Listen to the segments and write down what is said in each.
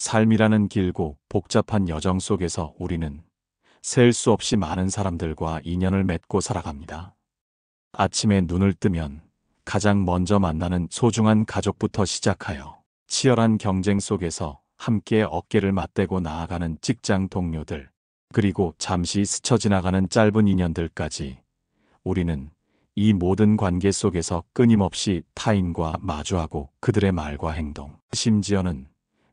삶이라는 길고 복잡한 여정 속에서 우리는 셀 수 없이 많은 사람들과 인연을 맺고 살아갑니다. 아침에 눈을 뜨면 가장 먼저 만나는 소중한 가족부터 시작하여 치열한 경쟁 속에서 함께 어깨를 맞대고 나아가는 직장 동료들, 그리고 잠시 스쳐 지나가는 짧은 인연들까지 우리는 이 모든 관계 속에서 끊임없이 타인과 마주하고 그들의 말과 행동, 심지어는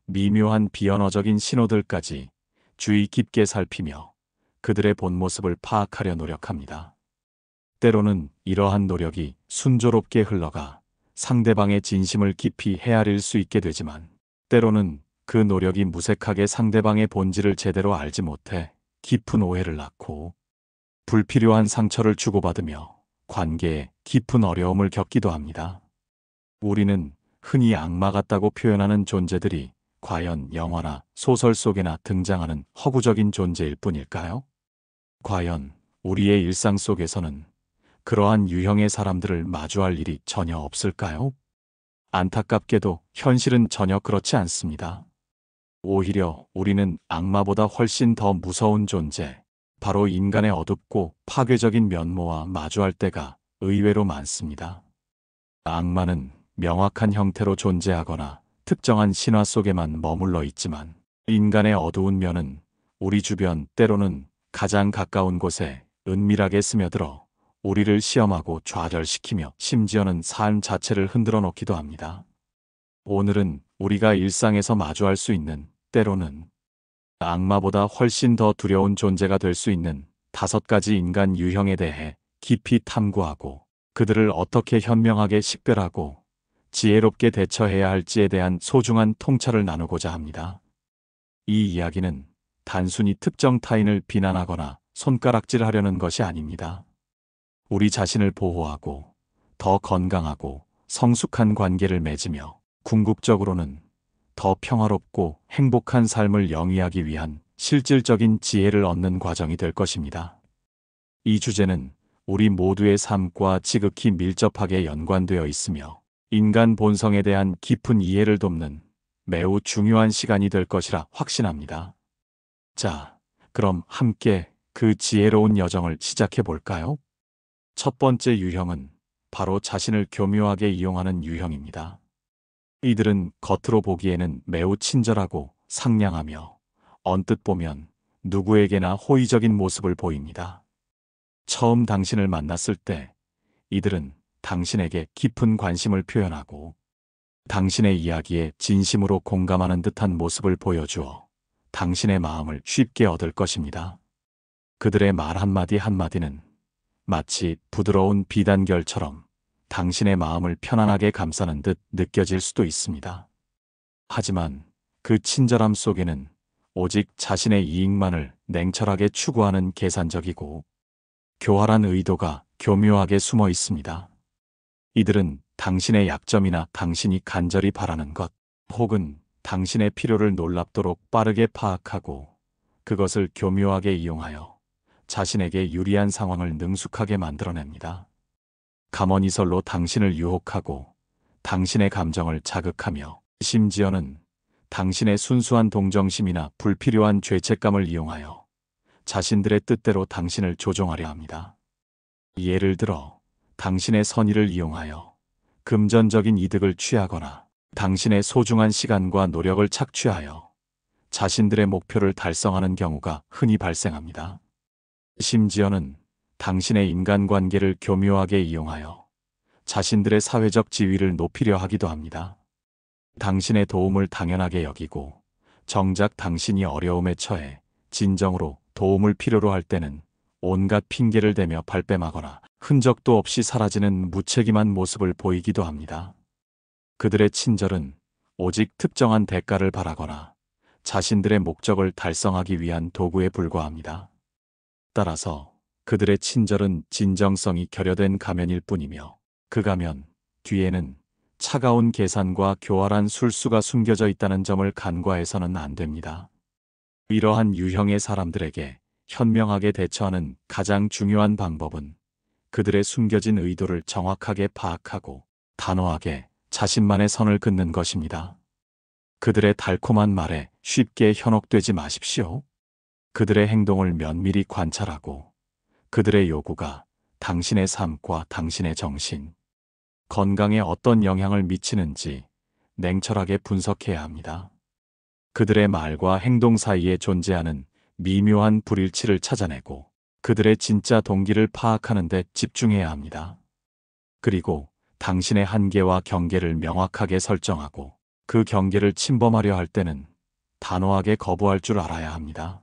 미묘한 비언어적인 신호들까지 주의 깊게 살피며 그들의 본 모습을 파악하려 노력합니다. 때로는 이러한 노력이 순조롭게 흘러가 상대방의 진심을 깊이 헤아릴 수 있게 되지만, 때로는 그 노력이 무색하게 상대방의 본질을 제대로 알지 못해 깊은 오해를 낳고 불필요한 상처를 주고받으며 관계에 깊은 어려움을 겪기도 합니다. 우리는 흔히 악마 같다고 표현하는 존재들이 과연 영화나 소설 속에나 등장하는 허구적인 존재일 뿐일까요? 과연 우리의 일상 속에서는 그러한 유형의 사람들을 마주할 일이 전혀 없을까요? 안타깝게도 현실은 전혀 그렇지 않습니다. 오히려 우리는 악마보다 훨씬 더 무서운 존재, 바로 인간의 어둡고 파괴적인 면모와 마주할 때가 의외로 많습니다. 악마는 명확한 형태로 존재하거나 특정한 신화 속에만 머물러 있지만, 인간의 어두운 면은 우리 주변, 때로는 가장 가까운 곳에 은밀하게 스며들어 우리를 시험하고 좌절시키며 심지어는 삶 자체를 흔들어 놓기도 합니다. 오늘은 우리가 일상에서 마주할 수 있는, 때로는 악마보다 훨씬 더 두려운 존재가 될 수 있는 5가지 인간 유형에 대해 깊이 탐구하고 그들을 어떻게 현명하게 식별하고 지혜롭게 대처해야 할지에 대한 소중한 통찰을 나누고자 합니다. 이 이야기는 단순히 특정 타인을 비난하거나 손가락질하려는 것이 아닙니다. 우리 자신을 보호하고 더 건강하고 성숙한 관계를 맺으며 궁극적으로는 더 평화롭고 행복한 삶을 영위하기 위한 실질적인 지혜를 얻는 과정이 될 것입니다. 이 주제는 우리 모두의 삶과 지극히 밀접하게 연관되어 있으며 인간 본성에 대한 깊은 이해를 돕는 매우 중요한 시간이 될 것이라 확신합니다. 자, 그럼 함께 그 지혜로운 여정을 시작해 볼까요? 첫 번째 유형은 바로 자신을 교묘하게 이용하는 유형입니다. 이들은 겉으로 보기에는 매우 친절하고 상냥하며 언뜻 보면 누구에게나 호의적인 모습을 보입니다. 처음 당신을 만났을 때 이들은 당신에게 깊은 관심을 표현하고 당신의 이야기에 진심으로 공감하는 듯한 모습을 보여주어 당신의 마음을 쉽게 얻을 것입니다. 그들의 말 한마디 한마디는 마치 부드러운 비단결처럼 당신의 마음을 편안하게 감싸는 듯 느껴질 수도 있습니다. 하지만 그 친절함 속에는 오직 자신의 이익만을 냉철하게 추구하는 계산적이고 교활한 의도가 교묘하게 숨어 있습니다. 이들은 당신의 약점이나 당신이 간절히 바라는 것, 혹은 당신의 필요를 놀랍도록 빠르게 파악하고 그것을 교묘하게 이용하여 자신에게 유리한 상황을 능숙하게 만들어냅니다. 감언이설로 당신을 유혹하고 당신의 감정을 자극하며 심지어는 당신의 순수한 동정심이나 불필요한 죄책감을 이용하여 자신들의 뜻대로 당신을 조종하려 합니다. 예를 들어 당신의 선의를 이용하여 금전적인 이득을 취하거나 당신의 소중한 시간과 노력을 착취하여 자신들의 목표를 달성하는 경우가 흔히 발생합니다. 심지어는 당신의 인간관계를 교묘하게 이용하여 자신들의 사회적 지위를 높이려 하기도 합니다. 당신의 도움을 당연하게 여기고 정작 당신이 어려움에 처해 진정으로 도움을 필요로 할 때는 온갖 핑계를 대며 발뺌하거나 흔적도 없이 사라지는 무책임한 모습을 보이기도 합니다. 그들의 친절은 오직 특정한 대가를 바라거나 자신들의 목적을 달성하기 위한 도구에 불과합니다. 따라서 그들의 친절은 진정성이 결여된 가면일 뿐이며 그 가면 뒤에는 차가운 계산과 교활한 술수가 숨겨져 있다는 점을 간과해서는 안 됩니다. 이러한 유형의 사람들에게 현명하게 대처하는 가장 중요한 방법은 그들의 숨겨진 의도를 정확하게 파악하고 단호하게 자신만의 선을 긋는 것입니다. 그들의 달콤한 말에 쉽게 현혹되지 마십시오. 그들의 행동을 면밀히 관찰하고 그들의 요구가 당신의 삶과 당신의 정신, 건강에 어떤 영향을 미치는지 냉철하게 분석해야 합니다. 그들의 말과 행동 사이에 존재하는 미묘한 불일치를 찾아내고 그들의 진짜 동기를 파악하는 데 집중해야 합니다. 그리고 당신의 한계와 경계를 명확하게 설정하고 그 경계를 침범하려 할 때는 단호하게 거부할 줄 알아야 합니다.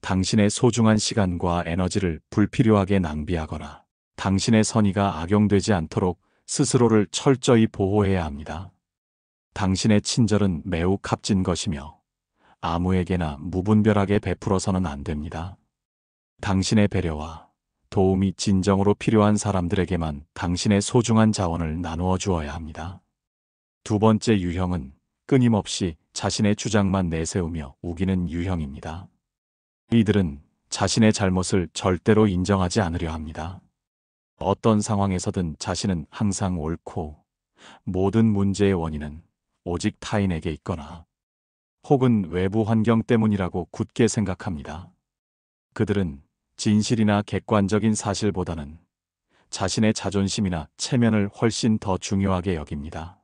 당신의 소중한 시간과 에너지를 불필요하게 낭비하거나 당신의 선의가 악용되지 않도록 스스로를 철저히 보호해야 합니다. 당신의 친절은 매우 값진 것이며 아무에게나 무분별하게 베풀어서는 안 됩니다. 당신의 배려와 도움이 진정으로 필요한 사람들에게만 당신의 소중한 자원을 나누어 주어야 합니다. 두 번째 유형은 끊임없이 자신의 주장만 내세우며 우기는 유형입니다. 이들은 자신의 잘못을 절대로 인정하지 않으려 합니다. 어떤 상황에서든 자신은 항상 옳고 모든 문제의 원인은 오직 타인에게 있거나 혹은 외부 환경 때문이라고 굳게 생각합니다. 그들은 진실이나 객관적인 사실보다는 자신의 자존심이나 체면을 훨씬 더 중요하게 여깁니다.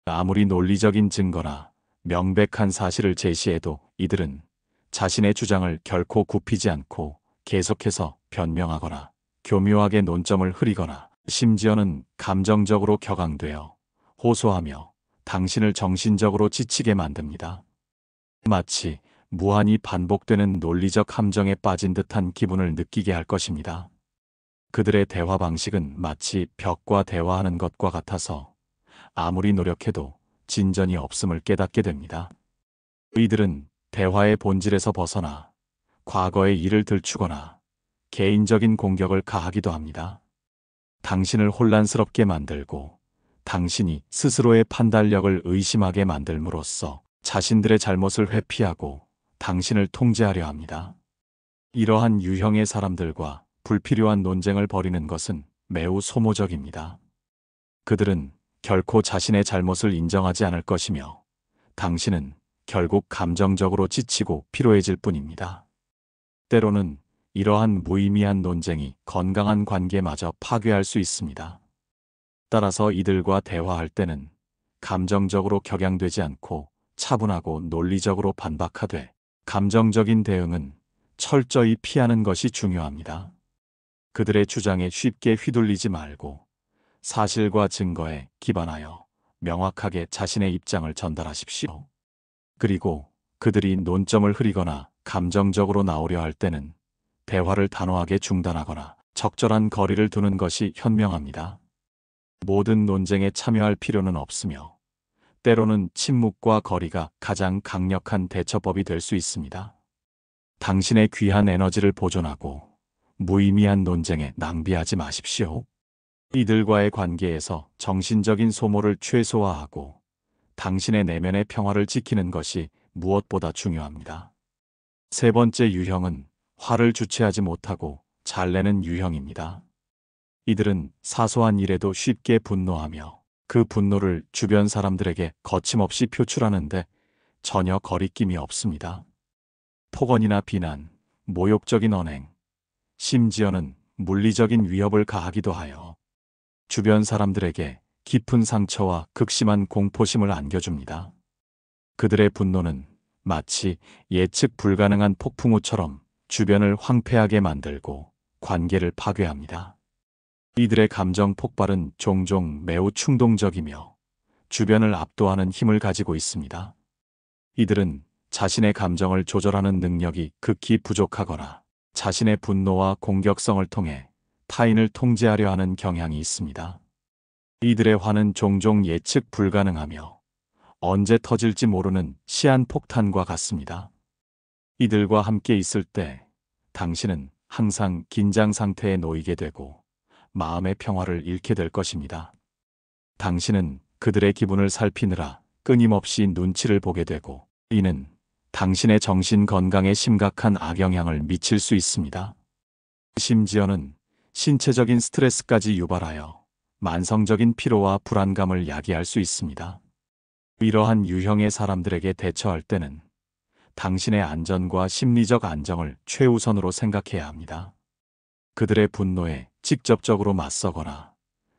아무리 논리적인 증거나 명백한 사실을 제시해도 이들은 자신의 주장을 결코 굽히지 않고 계속해서 변명하거나 교묘하게 논점을 흐리거나 심지어는 감정적으로 격앙되어 호소하며 당신을 정신적으로 지치게 만듭니다. 마치 무한히 반복되는 논리적 함정에 빠진 듯한 기분을 느끼게 할 것입니다. 그들의 대화 방식은 마치 벽과 대화하는 것과 같아서 아무리 노력해도 진전이 없음을 깨닫게 됩니다. 이들은 대화의 본질에서 벗어나 과거의 일을 들추거나 개인적인 공격을 가하기도 합니다. 당신을 혼란스럽게 만들고 당신이 스스로의 판단력을 의심하게 만들므로써 자신들의 잘못을 회피하고 당신을 통제하려 합니다. 이러한 유형의 사람들과 불필요한 논쟁을 벌이는 것은 매우 소모적입니다. 그들은 결코 자신의 잘못을 인정하지 않을 것이며 당신은 결국 감정적으로 지치고 피로해질 뿐입니다. 때로는 이러한 무의미한 논쟁이 건강한 관계마저 파괴할 수 있습니다. 따라서 이들과 대화할 때는 감정적으로 격양되지 않고 차분하고 논리적으로 반박하되 감정적인 대응은 철저히 피하는 것이 중요합니다. 그들의 주장에 쉽게 휘둘리지 말고 사실과 증거에 기반하여 명확하게 자신의 입장을 전달하십시오. 그리고 그들이 논점을 흐리거나 감정적으로 나오려 할 때는 대화를 단호하게 중단하거나 적절한 거리를 두는 것이 현명합니다. 모든 논쟁에 참여할 필요는 없으며 때로는 침묵과 거리가 가장 강력한 대처법이 될 수 있습니다. 당신의 귀한 에너지를 보존하고 무의미한 논쟁에 낭비하지 마십시오. 이들과의 관계에서 정신적인 소모를 최소화하고 당신의 내면의 평화를 지키는 것이 무엇보다 중요합니다. 세 번째 유형은 화를 주체하지 못하고 잘 내는 유형입니다. 이들은 사소한 일에도 쉽게 분노하며 그 분노를 주변 사람들에게 거침없이 표출하는데 전혀 거리낌이 없습니다. 폭언이나 비난, 모욕적인 언행, 심지어는 물리적인 위협을 가하기도 하여 주변 사람들에게 깊은 상처와 극심한 공포심을 안겨줍니다. 그들의 분노는 마치 예측 불가능한 폭풍우처럼 주변을 황폐하게 만들고 관계를 파괴합니다. 이들의 감정 폭발은 종종 매우 충동적이며 주변을 압도하는 힘을 가지고 있습니다. 이들은 자신의 감정을 조절하는 능력이 극히 부족하거나 자신의 분노와 공격성을 통해 타인을 통제하려 하는 경향이 있습니다. 이들의 화는 종종 예측 불가능하며 언제 터질지 모르는 시한폭탄과 같습니다. 이들과 함께 있을 때 당신은 항상 긴장 상태에 놓이게 되고 마음의 평화를 잃게 될 것입니다. 당신은 그들의 기분을 살피느라 끊임없이 눈치를 보게 되고 이는 당신의 정신 건강에 심각한 악영향을 미칠 수 있습니다. 심지어는 신체적인 스트레스까지 유발하여 만성적인 피로와 불안감을 야기할 수 있습니다. 이러한 유형의 사람들에게 대처할 때는 당신의 안전과 심리적 안정을 최우선으로 생각해야 합니다. 그들의 분노에 직접적으로 맞서거나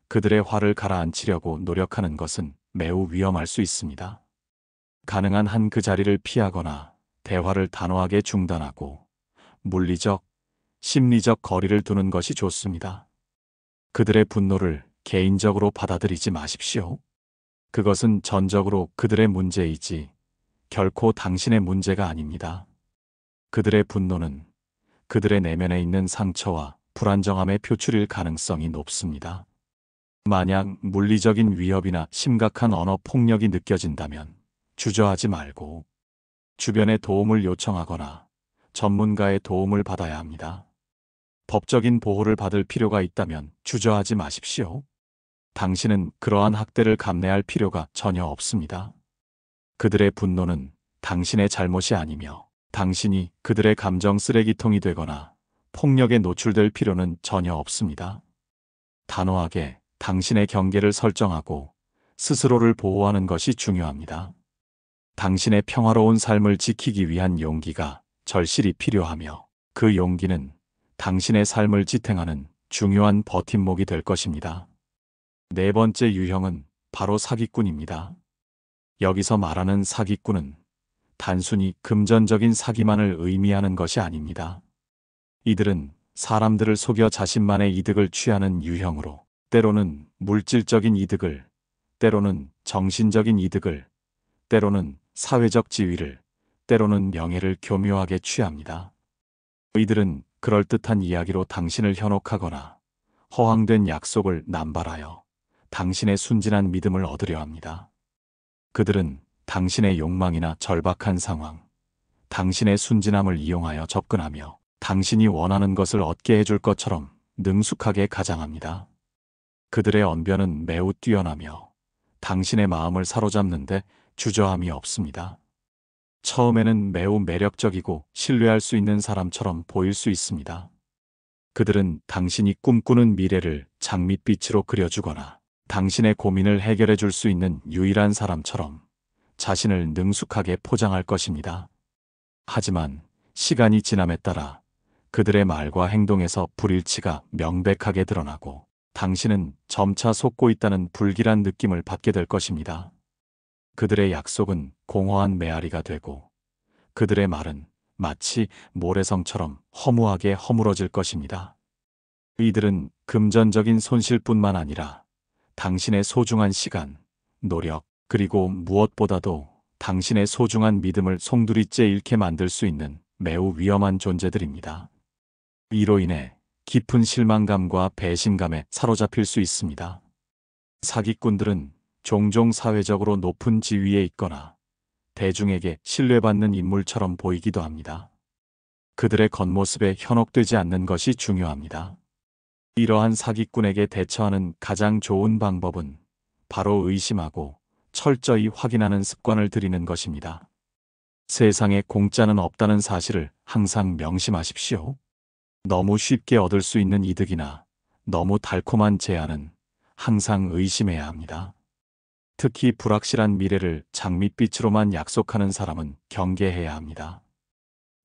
그들의 화를 가라앉히려고 노력하는 것은 매우 위험할 수 있습니다. 가능한 한 그 자리를 피하거나 대화를 단호하게 중단하고 물리적, 심리적 거리를 두는 것이 좋습니다. 그들의 분노를 개인적으로 받아들이지 마십시오. 그것은 전적으로 그들의 문제이지 결코 당신의 문제가 아닙니다. 그들의 분노는 그들의 내면에 있는 상처와 불안정함의 표출일 가능성이 높습니다. 만약 물리적인 위협이나 심각한 언어 폭력이 느껴진다면 주저하지 말고 주변의 도움을 요청하거나 전문가의 도움을 받아야 합니다. 법적인 보호를 받을 필요가 있다면 주저하지 마십시오. 당신은 그러한 학대를 감내할 필요가 전혀 없습니다. 그들의 분노는 당신의 잘못이 아니며 당신이 그들의 감정 쓰레기통이 되거나 폭력에 노출될 필요는 전혀 없습니다. 단호하게 당신의 경계를 설정하고 스스로를 보호하는 것이 중요합니다. 당신의 평화로운 삶을 지키기 위한 용기가 절실히 필요하며 그 용기는 당신의 삶을 지탱하는 중요한 버팀목이 될 것입니다. 네 번째 유형은 바로 사기꾼입니다. 여기서 말하는 사기꾼은 단순히 금전적인 사기만을 의미하는 것이 아닙니다. 이들은 사람들을 속여 자신만의 이득을 취하는 유형으로 때로는 물질적인 이득을, 때로는 정신적인 이득을, 때로는 사회적 지위를, 때로는 명예를 교묘하게 취합니다. 이들은 그럴듯한 이야기로 당신을 현혹하거나 허황된 약속을 남발하여 당신의 순진한 믿음을 얻으려 합니다. 그들은 당신의 욕망이나 절박한 상황, 당신의 순진함을 이용하여 접근하며 당신이 원하는 것을 얻게 해줄 것처럼 능숙하게 가장합니다. 그들의 언변은 매우 뛰어나며 당신의 마음을 사로잡는데 주저함이 없습니다. 처음에는 매우 매력적이고 신뢰할 수 있는 사람처럼 보일 수 있습니다. 그들은 당신이 꿈꾸는 미래를 장밋빛으로 그려주거나 당신의 고민을 해결해 줄 수 있는 유일한 사람처럼 자신을 능숙하게 포장할 것입니다. 하지만 시간이 지남에 따라 그들의 말과 행동에서 불일치가 명백하게 드러나고 당신은 점차 속고 있다는 불길한 느낌을 받게 될 것입니다. 그들의 약속은 공허한 메아리가 되고 그들의 말은 마치 모래성처럼 허무하게 허물어질 것입니다. 이들은 금전적인 손실뿐만 아니라 당신의 소중한 시간, 노력, 그리고 무엇보다도 당신의 소중한 믿음을 송두리째 잃게 만들 수 있는 매우 위험한 존재들입니다. 이로 인해 깊은 실망감과 배신감에 사로잡힐 수 있습니다. 사기꾼들은 종종 사회적으로 높은 지위에 있거나 대중에게 신뢰받는 인물처럼 보이기도 합니다. 그들의 겉모습에 현혹되지 않는 것이 중요합니다. 이러한 사기꾼에게 대처하는 가장 좋은 방법은 바로 의심하고 철저히 확인하는 습관을 들이는 것입니다. 세상에 공짜는 없다는 사실을 항상 명심하십시오. 너무 쉽게 얻을 수 있는 이득이나 너무 달콤한 제안은 항상 의심해야 합니다. 특히 불확실한 미래를 장밋빛으로만 약속하는 사람은 경계해야 합니다.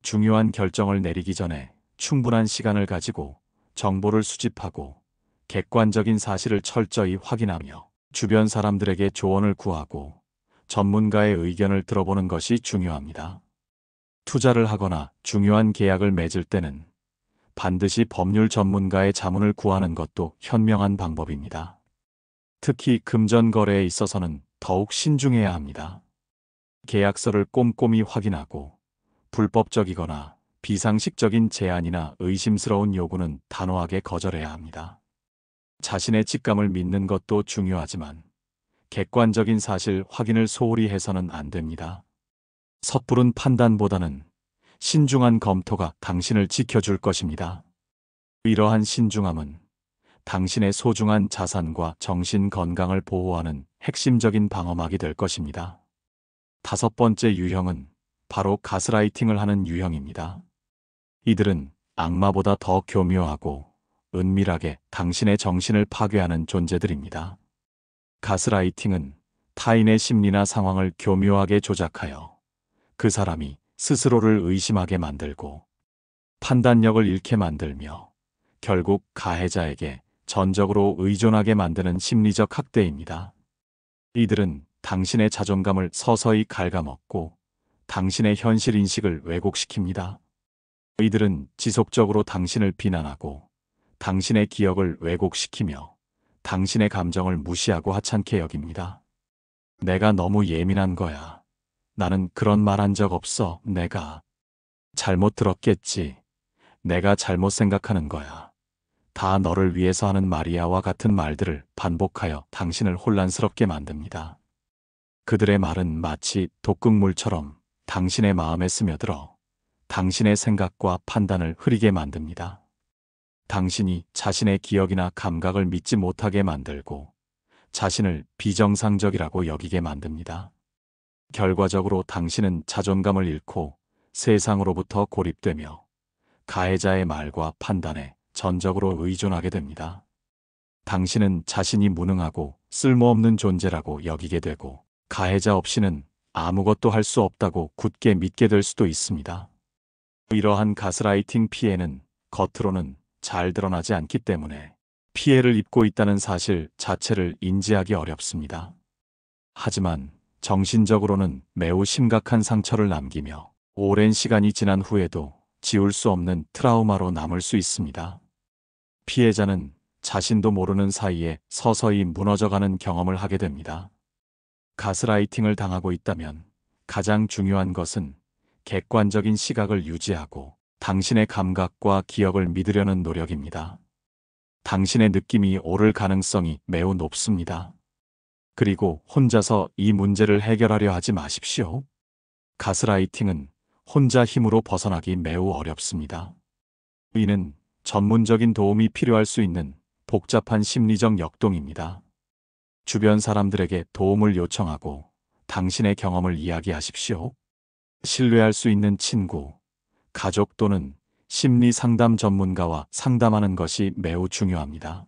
중요한 결정을 내리기 전에 충분한 시간을 가지고 정보를 수집하고 객관적인 사실을 철저히 확인하며 주변 사람들에게 조언을 구하고 전문가의 의견을 들어보는 것이 중요합니다. 투자를 하거나 중요한 계약을 맺을 때는 반드시 법률 전문가의 자문을 구하는 것도 현명한 방법입니다. 특히 금전 거래에 있어서는 더욱 신중해야 합니다. 계약서를 꼼꼼히 확인하고 불법적이거나 비상식적인 제안이나 의심스러운 요구는 단호하게 거절해야 합니다. 자신의 직감을 믿는 것도 중요하지만 객관적인 사실 확인을 소홀히 해서는 안 됩니다. 섣부른 판단보다는 신중한 검토가 당신을 지켜줄 것입니다. 이러한 신중함은 당신의 소중한 자산과 정신 건강을 보호하는 핵심적인 방어막이 될 것입니다. 다섯 번째 유형은 바로 가스라이팅을 하는 유형입니다. 이들은 악마보다 더 교묘하고 은밀하게 당신의 정신을 파괴하는 존재들입니다. 가스라이팅은 타인의 심리나 상황을 교묘하게 조작하여 그 사람이 스스로를 의심하게 만들고 판단력을 잃게 만들며 결국 가해자에게 전적으로 의존하게 만드는 심리적 학대입니다. 이들은 당신의 자존감을 서서히 갉아먹고 당신의 현실 인식을 왜곡시킵니다. 이들은 지속적으로 당신을 비난하고 당신의 기억을 왜곡시키며 당신의 감정을 무시하고 하찮게 여깁니다. 내가 너무 예민한 거야. 나는 그런 말 한 적 없어. 내가 잘못 들었겠지. 내가 잘못 생각하는 거야. 다 너를 위해서 하는 말이야와 같은 말들을 반복하여 당신을 혼란스럽게 만듭니다. 그들의 말은 마치 독극물처럼 당신의 마음에 스며들어 당신의 생각과 판단을 흐리게 만듭니다. 당신이 자신의 기억이나 감각을 믿지 못하게 만들고 자신을 비정상적이라고 여기게 만듭니다. 결과적으로 당신은 자존감을 잃고 세상으로부터 고립되며 가해자의 말과 판단에 전적으로 의존하게 됩니다. 당신은 자신이 무능하고 쓸모없는 존재라고 여기게 되고 가해자 없이는 아무것도 할 수 없다고 굳게 믿게 될 수도 있습니다. 이러한 가스라이팅 피해는 겉으로는 잘 드러나지 않기 때문에 피해를 입고 있다는 사실 자체를 인지하기 어렵습니다. 하지만 정신적으로는 매우 심각한 상처를 남기며 오랜 시간이 지난 후에도 지울 수 없는 트라우마로 남을 수 있습니다. 피해자는 자신도 모르는 사이에 서서히 무너져가는 경험을 하게 됩니다. 가스라이팅을 당하고 있다면 가장 중요한 것은 객관적인 시각을 유지하고 당신의 감각과 기억을 믿으려는 노력입니다. 당신의 느낌이 옳을 가능성이 매우 높습니다. 그리고 혼자서 이 문제를 해결하려 하지 마십시오. 가스라이팅은 혼자 힘으로 벗어나기 매우 어렵습니다. 이는 전문적인 도움이 필요할 수 있는 복잡한 심리적 역동입니다. 주변 사람들에게 도움을 요청하고 당신의 경험을 이야기하십시오. 신뢰할 수 있는 친구, 가족 또는 심리 상담 전문가와 상담하는 것이 매우 중요합니다.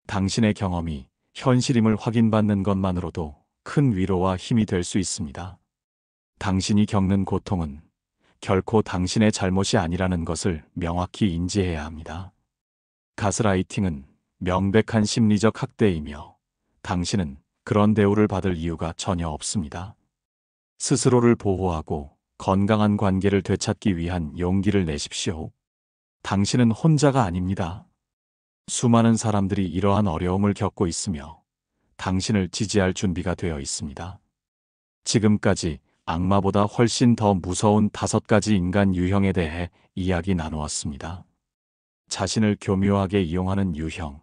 당신의 경험이 현실임을 확인받는 것만으로도 큰 위로와 힘이 될 수 있습니다. 당신이 겪는 고통은 결코 당신의 잘못이 아니라는 것을 명확히 인지해야 합니다. 가스라이팅은 명백한 심리적 학대이며 당신은 그런 대우를 받을 이유가 전혀 없습니다. 스스로를 보호하고 건강한 관계를 되찾기 위한 용기를 내십시오. 당신은 혼자가 아닙니다. 수많은 사람들이 이러한 어려움을 겪고 있으며 당신을 지지할 준비가 되어 있습니다. 지금까지 악마보다 훨씬 더 무서운 5가지 인간 유형에 대해 이야기 나누었습니다. 자신을 교묘하게 이용하는 유형,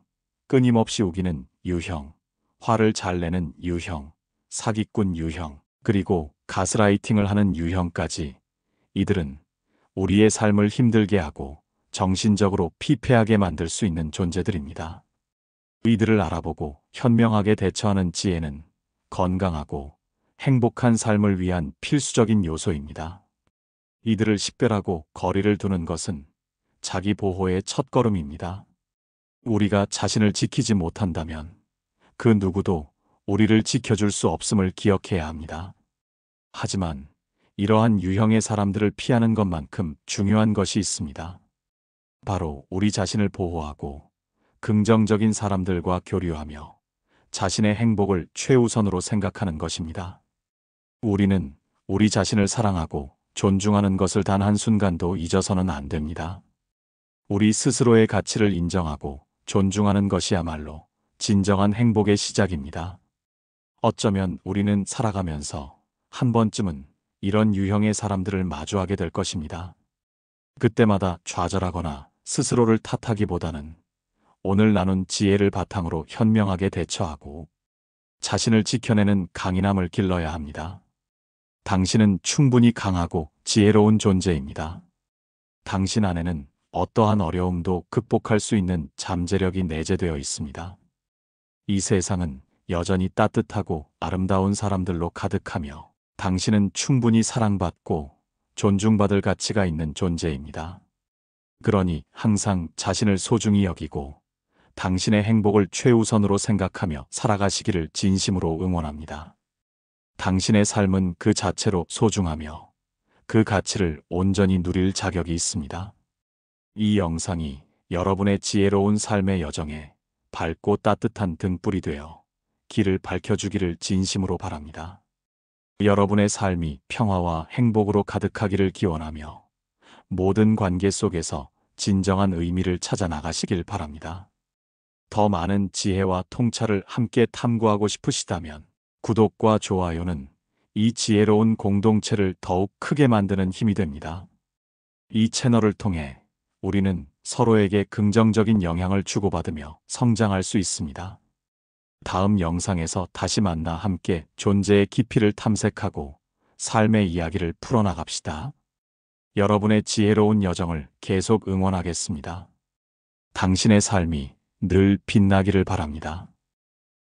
끊임없이 우기는 유형, 화를 잘 내는 유형, 사기꾼 유형, 그리고 가스라이팅을 하는 유형까지 이들은 우리의 삶을 힘들게 하고 정신적으로 피폐하게 만들 수 있는 존재들입니다. 이들을 알아보고 현명하게 대처하는 지혜는 건강하고 행복한 삶을 위한 필수적인 요소입니다. 이들을 식별하고 거리를 두는 것은 자기 보호의 첫걸음입니다. 우리가 자신을 지키지 못한다면 그 누구도 우리를 지켜줄 수 없음을 기억해야 합니다. 하지만 이러한 유형의 사람들을 피하는 것만큼 중요한 것이 있습니다. 바로 우리 자신을 보호하고 긍정적인 사람들과 교류하며 자신의 행복을 최우선으로 생각하는 것입니다. 우리는 우리 자신을 사랑하고 존중하는 것을 단 한순간도 잊어서는 안 됩니다. 우리 스스로의 가치를 인정하고 존중하는 것이야말로 진정한 행복의 시작입니다. 어쩌면 우리는 살아가면서 한 번쯤은 이런 유형의 사람들을 마주하게 될 것입니다. 그때마다 좌절하거나 스스로를 탓하기보다는 오늘 나눈 지혜를 바탕으로 현명하게 대처하고 자신을 지켜내는 강인함을 길러야 합니다. 당신은 충분히 강하고 지혜로운 존재입니다. 당신 안에는 어떠한 어려움도 극복할 수 있는 잠재력이 내재되어 있습니다. 이 세상은 여전히 따뜻하고 아름다운 사람들로 가득하며 당신은 충분히 사랑받고 존중받을 가치가 있는 존재입니다. 그러니 항상 자신을 소중히 여기고 당신의 행복을 최우선으로 생각하며 살아가시기를 진심으로 응원합니다. 당신의 삶은 그 자체로 소중하며 그 가치를 온전히 누릴 자격이 있습니다. 이 영상이 여러분의 지혜로운 삶의 여정에 밝고 따뜻한 등불이 되어 길을 밝혀주기를 진심으로 바랍니다. 여러분의 삶이 평화와 행복으로 가득하기를 기원하며 모든 관계 속에서 진정한 의미를 찾아 나가시길 바랍니다. 더 많은 지혜와 통찰을 함께 탐구하고 싶으시다면 구독과 좋아요는 이 지혜로운 공동체를 더욱 크게 만드는 힘이 됩니다. 이 채널을 통해 우리는 서로에게 긍정적인 영향을 주고받으며 성장할 수 있습니다. 다음 영상에서 다시 만나 함께 존재의 깊이를 탐색하고 삶의 이야기를 풀어나갑시다. 여러분의 지혜로운 여정을 계속 응원하겠습니다. 당신의 삶이 늘 빛나기를 바랍니다.